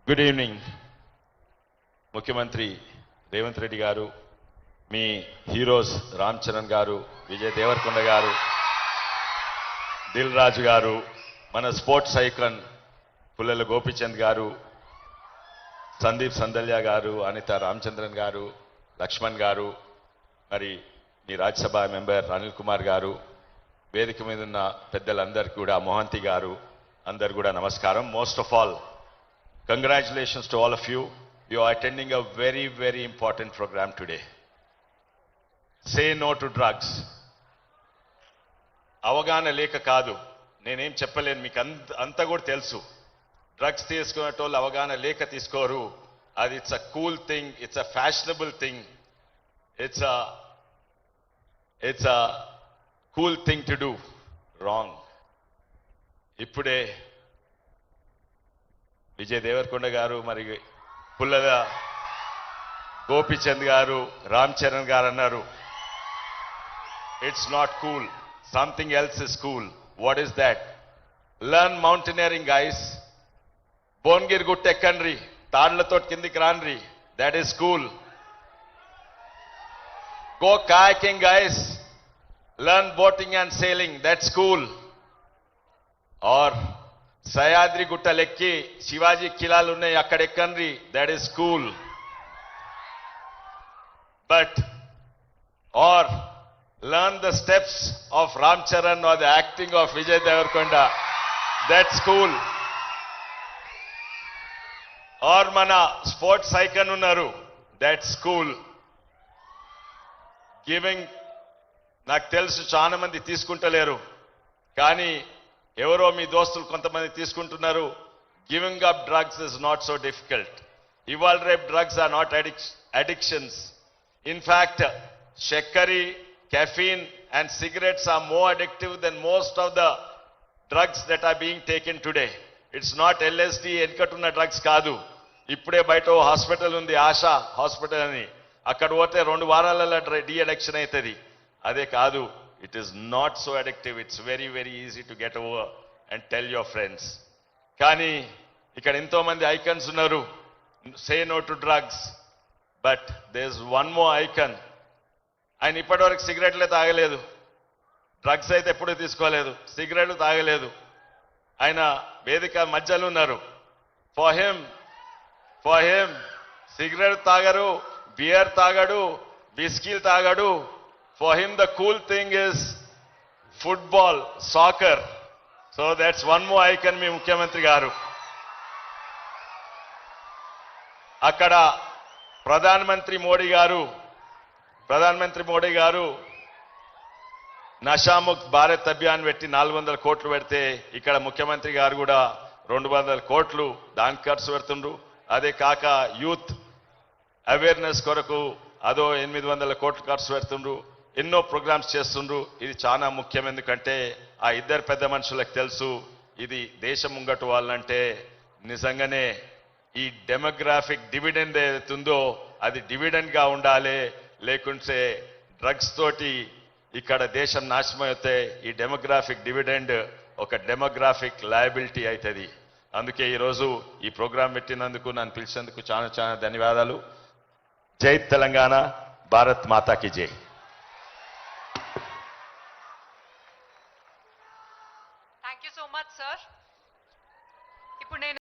Good evening. ముఖ్యమంత్రి రేవంత్ రెడ్డి గారు, మీ heroes Ram Charan గారు, విజయ్ దేవరకొండ గారు, దిల్ రాజు గారు, మన స్పోర్ట్స్ ఐకాన్ పుల్లెల గోపీచంద్ గారు, సందీప్ సందల్య గారు, అనిత రామచంద్రన్ గారు, లక్ష్మణ్ గారు, మరి మీ రాజ్యసభ మెంబర్ అనిల్ కుమార్ గారు, వేదిక మీద ఉన్న పెద్దలందరికీ కూడా, మోహంతి గారు, అందరు కూడా నమస్కారం. Most of all, congratulations to all of you. You are attending a very, very important program today. Say no to drugs. అవగాహన లేక కాదు, నేనేం చెప్పలేను, మీకు అంతా కూడా తెలుసు. డ్రగ్స్ తీసుకునేటోళ్ళు అవగాహన లేక తీసుకోరు. అది it's a cool thing, it's a fashionable thing, it's a cool thing to do. Wrong. ఇప్పుడే విజయ్ దేవరకొండ గారు, మరి పుల్లల గోపీచంద్ గారు, రామ్ చరణ్ గారు అన్నారు, it's not cool, something else is cool. What is that? Learn mountaineering guys. Bhuvanagiri గుట్ట ఎక్కండ్రి, తాళ్లతో కిందికి రాన్రి, దాట్ ఈస్ కూల్. Go kayaking guys, learn boating and sailing, that's cool. Or Sahyadri గుట్టలెక్కి శివాజీ కిలాలు ఉన్నాయి, అక్కడ ఎక్కండి, that is cool. But or learn the steps of Ram Charan or the acting of Vijay Deverakonda, that's cool. Or మన స్పోర్ట్స్ ఐకాన్ ఉన్నారు, దట్స్ కూల్. గివింగ్, నాకు తెలుసు చాలా మంది తీసుకుంటలేరు, కానీ ఎవరో మీ దోస్తులు కొంతమంది తీసుకుంటున్నారు. Giving up drugs is not so difficult. ఇవాళ రేపు drugs are not addictions. In fact షెక్కరి, caffeine and cigarettes are more addictive than most of the drugs that are being taken today. It's not LSD, ఎన్కటున్న drugs కాదు. ఇప్పుడే బయట hospital ఉంది, ASHA hospital అని, అక్కడ పోతే 2 వారాలలో డీ అడిక్షన్ అవుతుంది. అదే కాదు, it is not so addictive. It's very, very easy to get over and tell your friends. కానీ ఇక్కడ ఎంతో మంది ఐకాన్స్ ఉన్నారు, say no to drugs, but there's one more icon. ఆయన ఇప్పటివరకు సిగరెట్లే తాగలేదు, డ్రగ్స్ అయితే ఎప్పుడూ తీసుకోలేదు, సిగరెట్లు తాగలేదు. ఆయన వేదిక మధ్యలో ఉన్నారు. ఫర్ హిమ్ సిగరెట్ తాగరు, బియర్ తాగడు, బిస్కీలు తాగడు. For him, the cool thing is football, soccer. So that's one more icon, మీ ముఖ్యమంత్రి గారు. అక్కడ ప్రధానమంత్రి మోడీ గారు నషాముక్త్ భారత్ అభియాన్ పెట్టి 400 కోట్లు పెడితే, ఇక్కడ ముఖ్యమంత్రి గారు కూడా 200 కోట్లు దానికి ఖర్చు పెడుతుండ్రు. అదే కాక యూత్ అవేర్నెస్ కొరకు అదో 800 కోట్లు ఖర్చు పెడుతుండ్రు. ఎన్నో ప్రోగ్రామ్స్ చేస్తుండ్రు. ఇది చాలా ముఖ్యం, ఎందుకంటే ఆ ఇద్దరు పెద్ద మనుషులకు తెలుసు, ఇది దేశం ముంగటు వాళ్ళంటే నిజంగానే ఈ డెమోగ్రాఫిక్ డివిడెండ్ ఏదైతుందో అది డివిడెండ్ గా ఉండాలి, లేకుంటే డ్రగ్స్ తోటి ఇక్కడ దేశం నాశనం అయితే ఈ డెమోగ్రాఫిక్ డివిడెండ్ ఒక డెమోగ్రాఫిక్ లయబిలిటీ అవుతుంది. అందుకే ఈరోజు ఈ ప్రోగ్రాం పెట్టినందుకు, నన్ను పిలిచినందుకు చాలా చాలా ధన్యవాదాలు. జై తెలంగాణ, భారత్ మాతాకి జై.